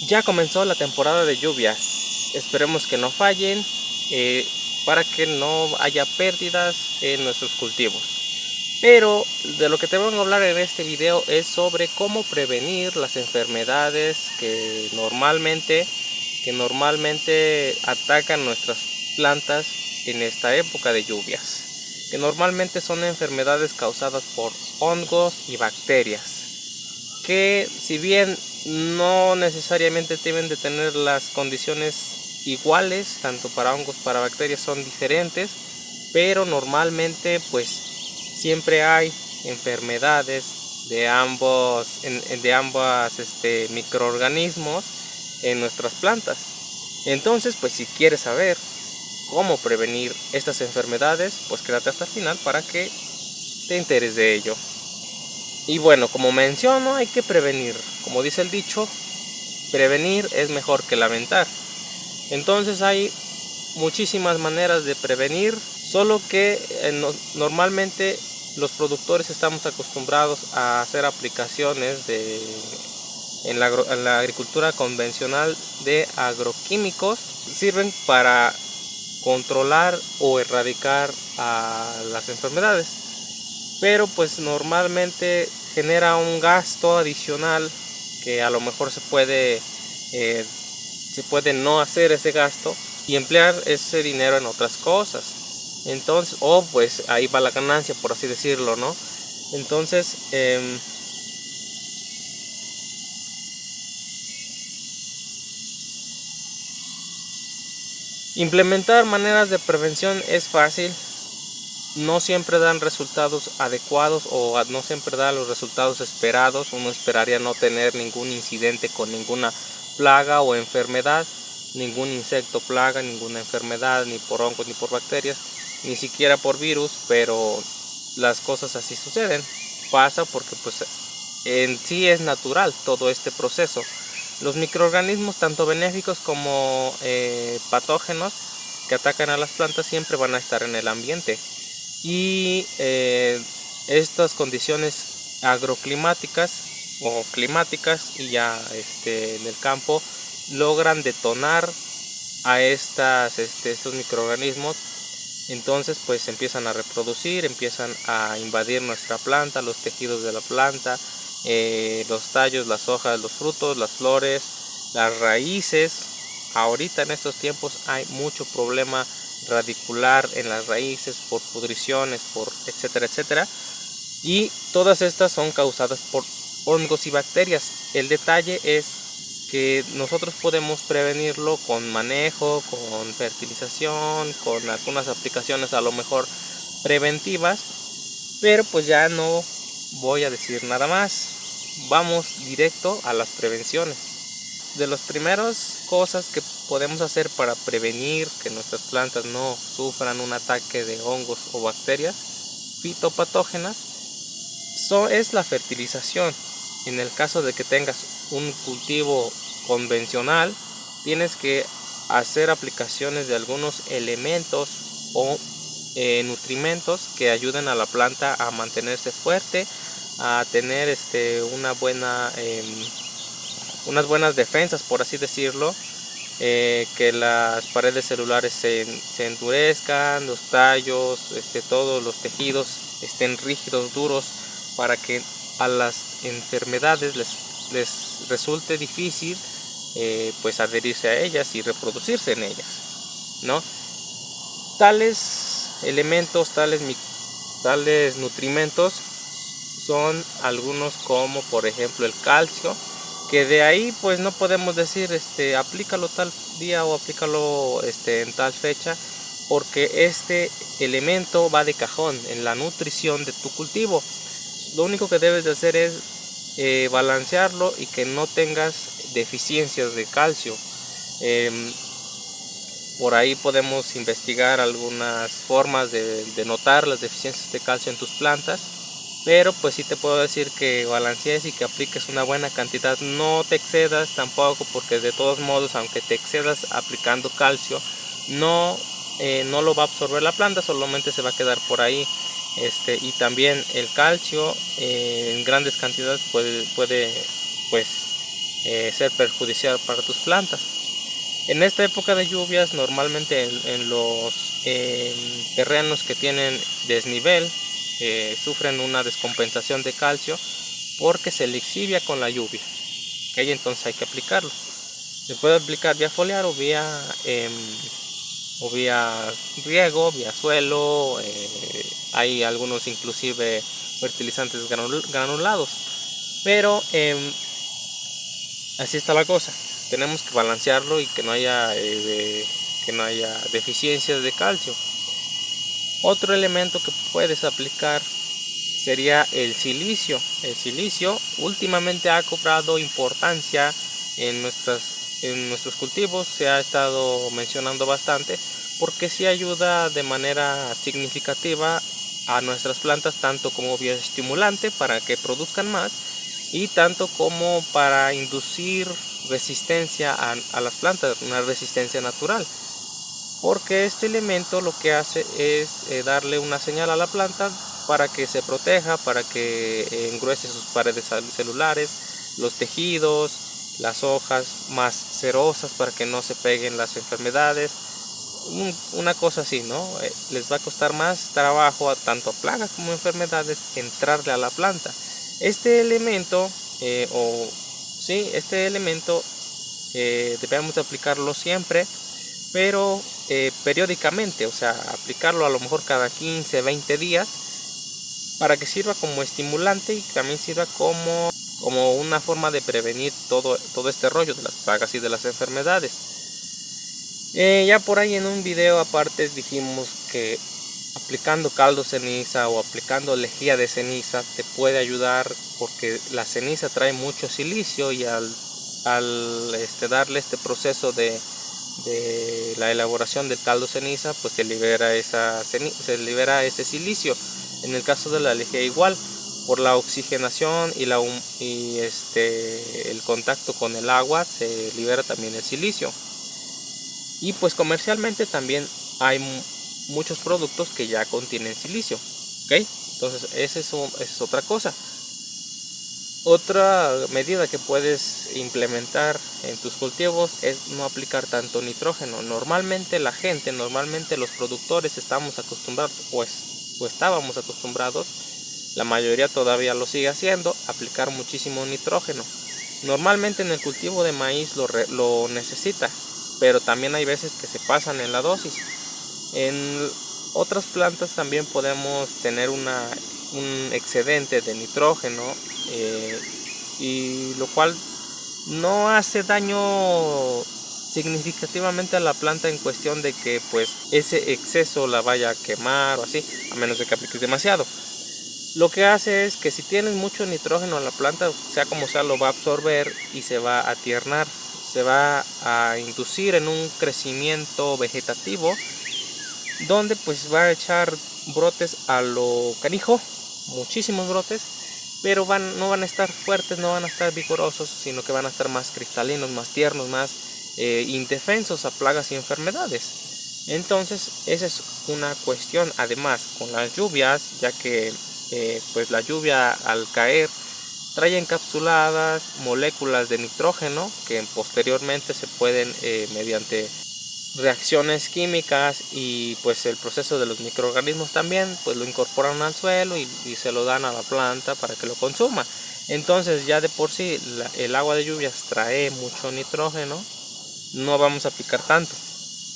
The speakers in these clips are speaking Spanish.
Ya comenzó la temporada de lluvias, esperemos que no fallen para que no haya pérdidas en nuestros cultivos. Pero de lo que te voy a hablar en este video es sobre cómo prevenir las enfermedades que normalmente atacan nuestras plantas en esta época de lluvias, que normalmente son enfermedades causadas por hongos y bacterias, que si bien no necesariamente deben de tener las condiciones iguales, tanto para hongos para bacterias son diferentes, pero normalmente pues siempre hay enfermedades de ambos microorganismos en nuestras plantas. Entonces, pues si quieres saber cómo prevenir estas enfermedades, pues quédate hasta el final para que te enteres de ello. Y bueno, como menciono, hay que prevenir. Como dice el dicho, prevenir es mejor que lamentar. Entonces hay muchísimas maneras de prevenir, solo que normalmente los productores estamos acostumbrados a hacer aplicaciones en la agricultura convencional de agroquímicos. Sirven para controlar o erradicar a las enfermedades, pero pues normalmente genera un gasto adicional que a lo mejor se puede no hacer ese gasto y emplear ese dinero en otras cosas. Entonces, pues ahí va la ganancia, por así decirlo, ¿no? Entonces, implementar maneras de prevención es fácil. No siempre dan resultados adecuados o no siempre dan los resultados esperados. Uno esperaría no tener ningún incidente con ninguna plaga o enfermedad, ningún insecto plaga, ninguna enfermedad, ni por hongos ni por bacterias, ni siquiera por virus, pero las cosas así suceden. Pasa porque pues en sí es natural todo este proceso. Los microorganismos, tanto benéficos como patógenos que atacan a las plantas, siempre van a estar en el ambiente. Y estas condiciones agroclimáticas o climáticas y ya en el campo logran detonar a estos microorganismos. Entonces pues empiezan a reproducir, empiezan a invadir nuestra planta, los tejidos de la planta, los tallos, las hojas, los frutos, las flores, las raíces. Ahorita en estos tiempos hay mucho problema radicular en las raíces por pudriciones, por etcétera, etcétera. Y todas estas son causadas por hongos y bacterias. El detalle es que nosotros podemos prevenirlo con manejo, con fertilización, con algunas aplicaciones a lo mejor preventivas, pero pues ya no voy a decir nada más. Vamos directo a las prevenciones. De las primeras cosas que podemos hacer para prevenir que nuestras plantas no sufran un ataque de hongos o bacterias fitopatógenas es la fertilización. En el caso de que tengas un cultivo convencional, tienes que hacer aplicaciones de algunos elementos o nutrimentos que ayuden a la planta a mantenerse fuerte, a tener unas buenas defensas, por así decirlo, que las paredes celulares se endurezcan, los tallos, todos los tejidos estén rígidos, duros, para que a las enfermedades les resulte difícil pues adherirse a ellas y reproducirse en ellas, ¿no? Tales elementos, tales nutrimentos son algunos como por ejemplo el calcio, que de ahí pues no podemos decir aplícalo tal día o aplícalo en tal fecha, porque este elemento va de cajón en la nutrición de tu cultivo. Lo único que debes de hacer es balancearlo y que no tengas deficiencias de calcio. Por ahí podemos investigar algunas formas de notar las deficiencias de calcio en tus plantas, pero pues sí te puedo decir que balancees y que apliques una buena cantidad. No te excedas tampoco, porque de todos modos, aunque te excedas aplicando calcio, no lo va a absorber la planta, solamente se va a quedar por ahí. Y también el calcio en grandes cantidades puede pues ser perjudicial para tus plantas. En esta época de lluvias, normalmente en los terrenos que tienen desnivel, sufren una descompensación de calcio porque se lixivia con la lluvia. ¿Okay? Entonces hay que aplicarlo. Se puede aplicar vía foliar o vía riego, vía suelo. Hay algunos inclusive fertilizantes granulados. Pero así está la cosa. Tenemos que balancearlo y que no haya deficiencias de calcio. Otro elemento que puedes aplicar sería el silicio. El silicio últimamente ha cobrado importancia en nuestros cultivos, se ha estado mencionando bastante porque sí ayuda de manera significativa a nuestras plantas, tanto como bioestimulante para que produzcan más y tanto como para inducir resistencia a las plantas, una resistencia natural, porque este elemento lo que hace es darle una señal a la planta para que se proteja, para que engruese sus paredes celulares, los tejidos, las hojas más cerosas para que no se peguen las enfermedades, una cosa así, ¿no? Les va a costar más trabajo tanto a plagas como enfermedades entrarle a la planta. Este elemento, debemos aplicarlo siempre, pero periódicamente, o sea, aplicarlo a lo mejor cada 15, 20 días para que sirva como estimulante y también sirva como una forma de prevenir todo este rollo de las plagas y de las enfermedades. Ya por ahí en un video aparte dijimos que aplicando caldo ceniza o aplicando lejía de ceniza te puede ayudar, porque la ceniza trae mucho silicio y al darle este proceso de la elaboración del caldo ceniza, pues se libera ese silicio. En el caso de la lejía igual, por la oxigenación y el contacto con el agua se libera también el silicio. Y pues comercialmente también hay muchos productos que ya contienen silicio, ¿ok? Entonces esa es otra cosa. Otra medida que puedes implementar en tus cultivos es no aplicar tanto nitrógeno. Normalmente los productores estamos acostumbrados, o estábamos acostumbrados, la mayoría todavía lo sigue haciendo, aplicar muchísimo nitrógeno. Normalmente en el cultivo de maíz lo necesita, pero también hay veces que se pasan en la dosis. En otras plantas también podemos tener un excedente de nitrógeno, y lo cual no hace daño significativamente a la planta en cuestión de que pues ese exceso la vaya a quemar o así, a menos de que apliques demasiado. Lo que hace es que si tienes mucho nitrógeno en la planta, sea como sea, lo va a absorber y se va a tiernar, se va a inducir en un crecimiento vegetativo donde pues va a echar brotes a lo canijo, muchísimos brotes, pero no van a estar fuertes, no van a estar vigorosos, sino que van a estar más cristalinos, más tiernos, más indefensos a plagas y enfermedades. Entonces esa es una cuestión. Además, con las lluvias, ya que pues la lluvia al caer trae encapsuladas moléculas de nitrógeno que posteriormente se pueden mediante reacciones químicas y pues el proceso de los microorganismos también, pues lo incorporan al suelo y se lo dan a la planta para que lo consuma. Entonces ya de por sí el agua de lluvias trae mucho nitrógeno, no vamos a aplicar tanto.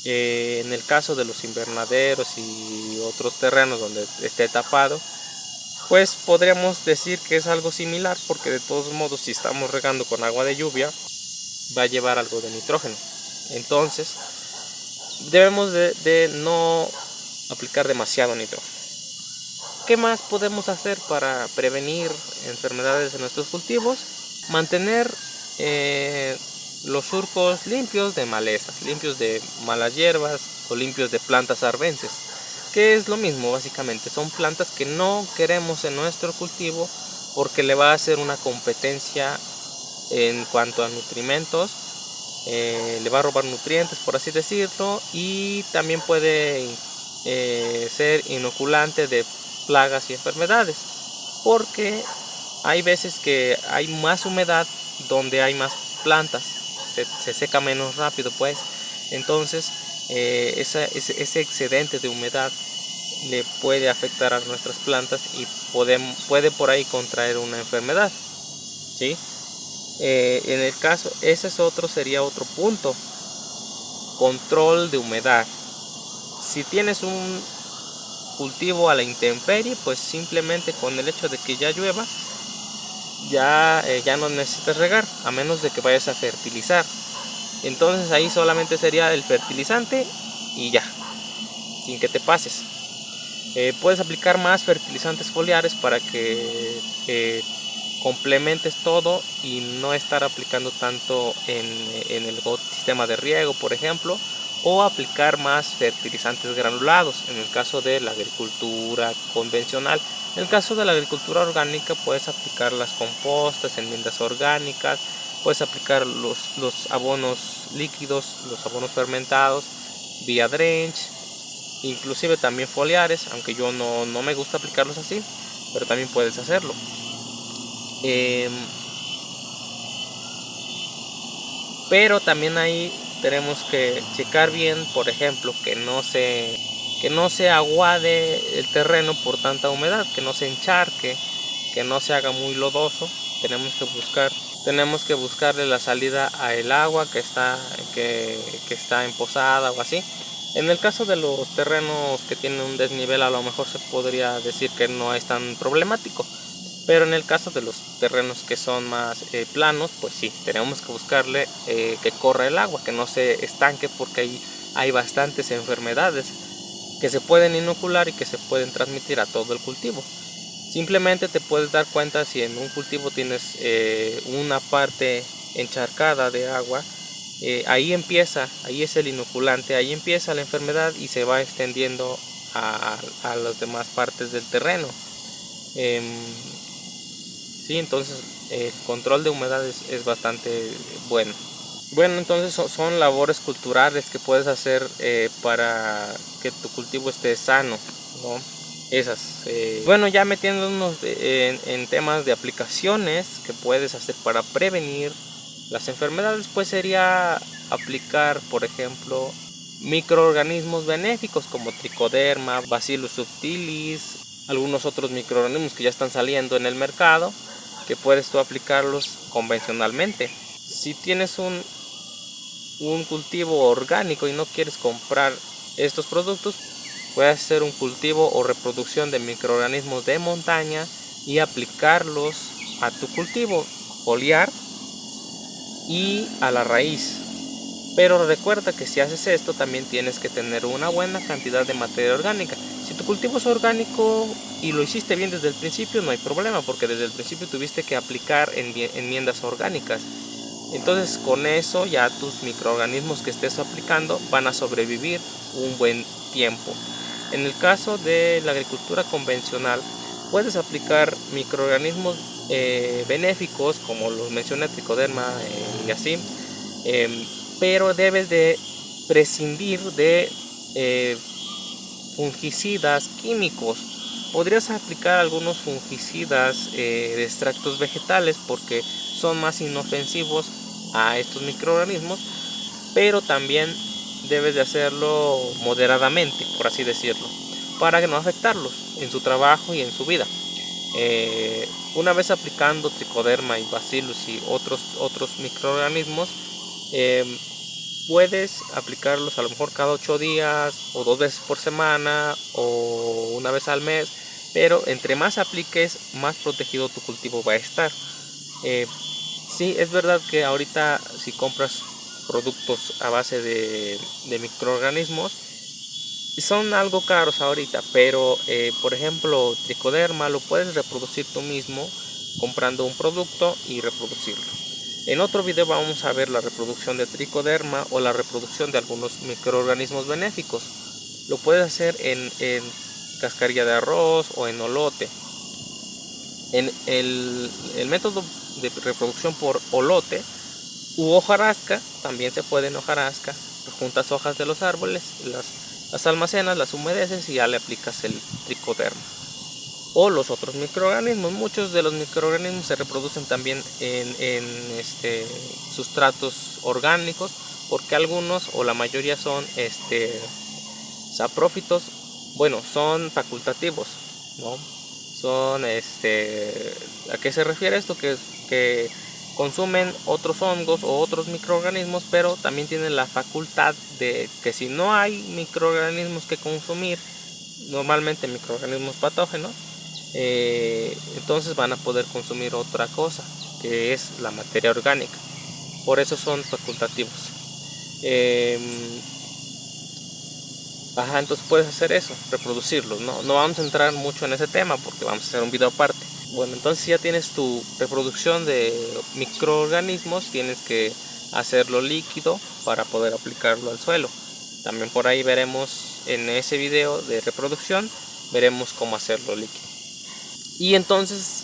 En el caso de los invernaderos y otros terrenos donde esté tapado, pues podríamos decir que es algo similar, porque de todos modos si estamos regando con agua de lluvia va a llevar algo de nitrógeno. Entonces debemos de no aplicar demasiado nitrógeno. ¿Qué más podemos hacer para prevenir enfermedades en nuestros cultivos? Mantener los surcos limpios de malezas, limpios de malas hierbas o limpios de plantas arbences, que es lo mismo básicamente. Son plantas que no queremos en nuestro cultivo porque le va a hacer una competencia en cuanto a nutrimentos. Le va a robar nutrientes, por así decirlo, y también puede ser inoculante de plagas y enfermedades, porque hay veces que hay más humedad donde hay más plantas, se seca menos rápido pues. Entonces ese excedente de humedad le puede afectar a nuestras plantas y puede por ahí contraer una enfermedad, ¿sí? En el caso, sería otro punto: control de humedad. Si tienes un cultivo a la intemperie, pues simplemente con el hecho de que ya llueva, ya no necesitas regar, a menos de que vayas a fertilizar. Entonces ahí solamente sería el fertilizante y ya, sin que te pases. Puedes aplicar más fertilizantes foliares para que complementes todo y no estar aplicando tanto en el sistema de riego, por ejemplo, o aplicar más fertilizantes granulados en el caso de la agricultura convencional. En el caso de la agricultura orgánica puedes aplicar las compostas, enmiendas orgánicas, puedes aplicar los abonos líquidos, los abonos fermentados vía drench, inclusive también foliares, aunque yo no me gusta aplicarlos así, pero también puedes hacerlo. Pero también ahí tenemos que checar bien, por ejemplo, que no se aguade el terreno por tanta humedad, que no se encharque, que no se haga muy lodoso. Tenemos que buscarle la salida a el agua que está emposada o así. En el caso de los terrenos que tienen un desnivel, a lo mejor se podría decir que no es tan problemático, pero en el caso de los terrenos que son más planos, pues sí, tenemos que buscarle que corra el agua, que no se estanque, porque ahí hay bastantes enfermedades que se pueden inocular y que se pueden transmitir a todo el cultivo. Simplemente te puedes dar cuenta si en un cultivo tienes una parte encharcada de agua. Ahí es el inoculante, ahí empieza la enfermedad y se va extendiendo a las demás partes del terreno. Sí, entonces el control de humedad es bastante bueno. Bueno, entonces son labores culturales que puedes hacer para que tu cultivo esté sano, ¿no? Bueno, ya metiéndonos en temas de aplicaciones que puedes hacer para prevenir las enfermedades, pues sería aplicar, por ejemplo, microorganismos benéficos como Trichoderma, Bacillus subtilis, algunos otros microorganismos que ya están saliendo en el mercado, que puedes tú aplicarlos convencionalmente. Si tienes un cultivo orgánico y no quieres comprar estos productos, puedes hacer un cultivo o reproducción de microorganismos de montaña y aplicarlos a tu cultivo, foliar y a la raíz. Pero recuerda que si haces esto también tienes que tener una buena cantidad de materia orgánica. Si tu cultivo es orgánico y lo hiciste bien desde el principio, no hay problema, porque desde el principio tuviste que aplicar enmiendas orgánicas. Entonces con eso ya tus microorganismos que estés aplicando van a sobrevivir un buen tiempo. En el caso de la agricultura convencional, puedes aplicar microorganismos benéficos, como los mencioné, Trichoderma y así, pero debes de prescindir de fungicidas químicos. Podrías aplicar algunos fungicidas de extractos vegetales porque son más inofensivos a estos microorganismos, pero también debes de hacerlo moderadamente, por así decirlo, para no afectarlos en su trabajo y en su vida. Una vez aplicando Trichoderma y Bacillus y otros microorganismos, puedes aplicarlos a lo mejor cada 8 días o 2 veces por semana o una vez al mes, pero entre más apliques, más protegido tu cultivo va a estar. Sí, es verdad que ahorita si compras productos a base de microorganismos son algo caros ahorita, pero por ejemplo Trichoderma lo puedes reproducir tú mismo comprando un producto y reproducirlo. En otro video vamos a ver la reproducción de Trichoderma o la reproducción de algunos microorganismos benéficos. Lo puedes hacer en cascarilla de arroz o en olote. En el método de reproducción por olote u hojarasca, también se puede en hojarasca, juntas hojas de los árboles, las almacenas, las humedeces y ya le aplicas el Trichoderma. o los otros microorganismos. Muchos de los microorganismos se reproducen también en sustratos orgánicos, porque algunos o la mayoría son saprófitos. Bueno, son facultativos, ¿no? Son ¿a qué se refiere esto? Que consumen otros hongos o otros microorganismos, pero también tienen la facultad de que si no hay microorganismos que consumir, normalmente microorganismos patógenos, entonces van a poder consumir otra cosa, que es la materia orgánica. Por eso son facultativos. Entonces puedes hacer eso, reproducirlos. No vamos a entrar mucho en ese tema porque vamos a hacer un video aparte. Bueno, entonces ya tienes tu reproducción de microorganismos, tienes que hacerlo líquido para poder aplicarlo al suelo. También por ahí veremos en ese video de reproducción, veremos cómo hacerlo líquido. Y entonces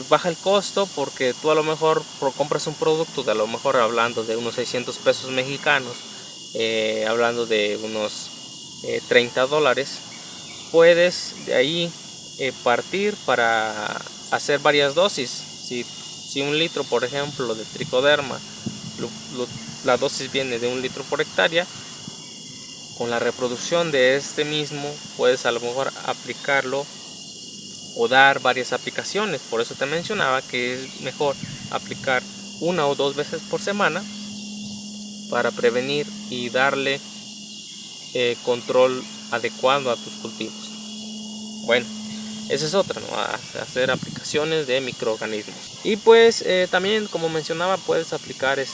baja el costo, porque tú a lo mejor compras un producto de, a lo mejor hablando de unos 600 pesos mexicanos, hablando de unos $30, puedes de ahí partir para hacer varias dosis. Si 1 litro, por ejemplo, de tricoderma, la dosis viene de 1 litro por hectárea, con la reproducción de este mismo puedes a lo mejor aplicarlo o dar varias aplicaciones. Por eso te mencionaba que es mejor aplicar 1 o 2 veces por semana para prevenir y darle control adecuado a tus cultivos. Bueno, esa es otra, ¿no? Hacer aplicaciones de microorganismos. Y pues también, como mencionaba, puedes aplicar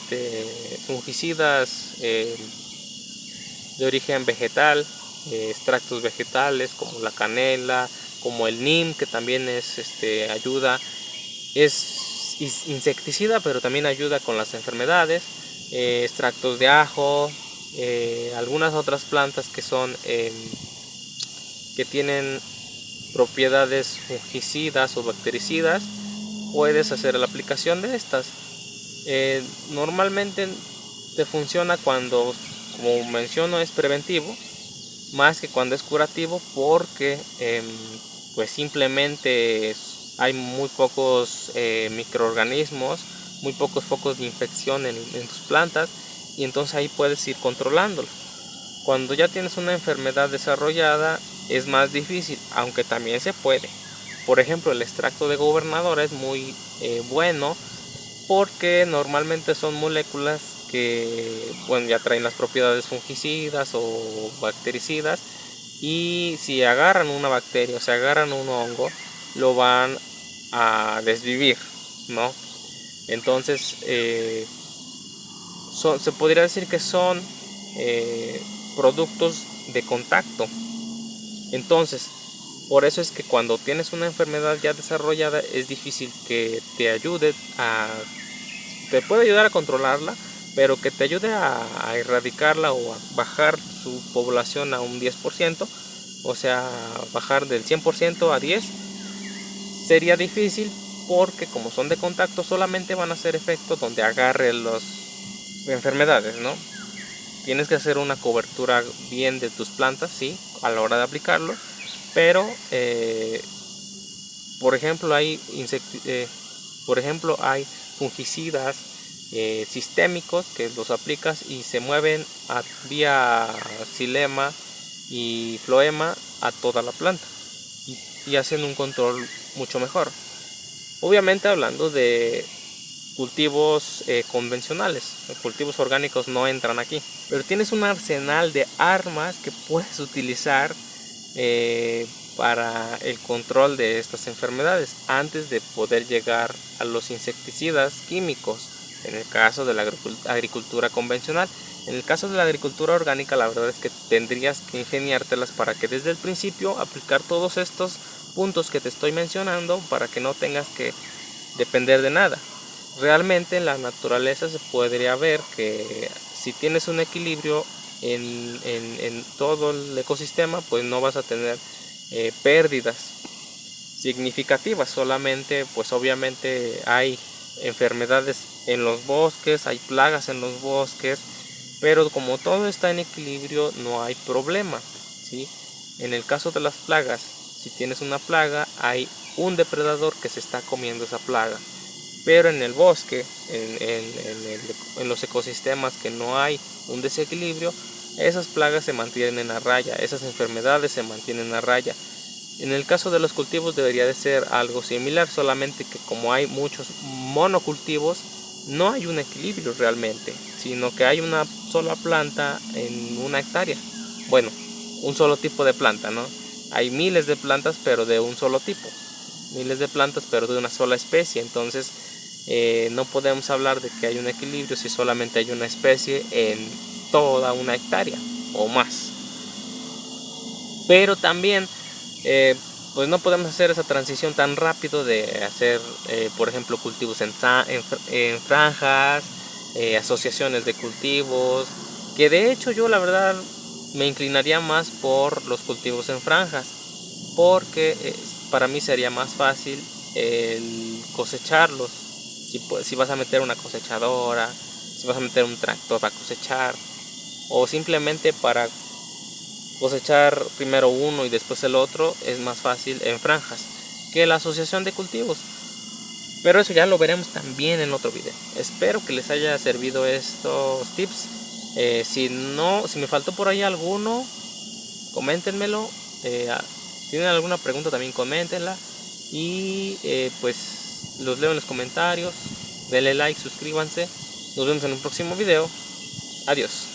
fungicidas de origen vegetal, extractos vegetales como la canela, como el neem, que también ayuda, es insecticida, pero también ayuda con las enfermedades. Extractos de ajo, algunas otras plantas que son que tienen propiedades fungicidas o bactericidas, puedes hacer la aplicación de estas. Normalmente te funciona cuando, como menciono, es preventivo más que cuando es curativo, porque pues simplemente hay muy pocos microorganismos, muy pocos focos de infección en tus plantas, y entonces ahí puedes ir controlándolo. Cuando ya tienes una enfermedad desarrollada es más difícil, aunque también se puede. Por ejemplo, el extracto de gobernadora es muy bueno, porque normalmente son moléculas que ya traen las propiedades fungicidas o bactericidas, y si agarran una bacteria o si agarran un hongo, lo van a desvivir, ¿no? Entonces se podría decir que son productos de contacto. Entonces, por eso es que cuando tienes una enfermedad ya desarrollada es difícil que te ayude te puede ayudar a controlarla, pero que te ayude a erradicarla o a bajar su población a un 10%, o sea, bajar del 100% a 10, sería difícil, porque como son de contacto solamente van a hacer efecto donde agarre las enfermedades, ¿no? Tienes que hacer una cobertura bien de tus plantas, sí, a la hora de aplicarlo, pero por ejemplo hay fungicidas sistémicos que los aplicas y se mueven vía xilema y floema a toda la planta, y hacen un control mucho mejor. Obviamente hablando de cultivos convencionales, cultivos orgánicos no entran aquí, pero tienes un arsenal de armas que puedes utilizar para el control de estas enfermedades antes de poder llegar a los insecticidas químicos, en el caso de la agricultura convencional. En el caso de la agricultura orgánica, la verdad es que tendrías que ingeniártelas para que desde el principio aplicar todos estos puntos que te estoy mencionando, para que no tengas que depender de nada. Realmente en la naturaleza se podría ver que si tienes un equilibrio en todo el ecosistema, pues no vas a tener pérdidas significativas. Solamente, pues obviamente hay enfermedades en los bosques, hay plagas en los bosques, pero como todo está en equilibrio no hay problema, ¿sí? En el caso de las plagas, si tienes una plaga, hay un depredador que se está comiendo esa plaga. Pero en el bosque, en los ecosistemas que no hay un desequilibrio, esas plagas se mantienen a raya, esas enfermedades se mantienen a raya. En el caso de los cultivos debería de ser algo similar, solamente que como hay muchos monocultivos, no hay un equilibrio realmente, sino que hay una sola planta en una hectárea. Bueno, un solo tipo de planta, ¿no? Hay miles de plantas, pero de un solo tipo. Miles de plantas, pero de una sola especie. Entonces, no podemos hablar de que hay un equilibrio si solamente hay una especie en toda una hectárea o más. Pero también pues no podemos hacer esa transición tan rápido de hacer por ejemplo cultivos en franjas, asociaciones de cultivos, que de hecho yo la verdad me inclinaría más por los cultivos en franjas, porque para mí sería más fácil el cosecharlos. Si vas a meter una cosechadora, si vas a meter un tractor para cosechar, o simplemente para cosechar primero uno y después el otro, es más fácil en franjas que la asociación de cultivos. Pero eso ya lo veremos también en otro video. Espero que les haya servido estos tips. Si me faltó por ahí alguno, coméntenmelo. Si tienen alguna pregunta también coméntenla. Y pues los leo en los comentarios. Denle like, suscríbanse. Nos vemos en un próximo video. Adiós.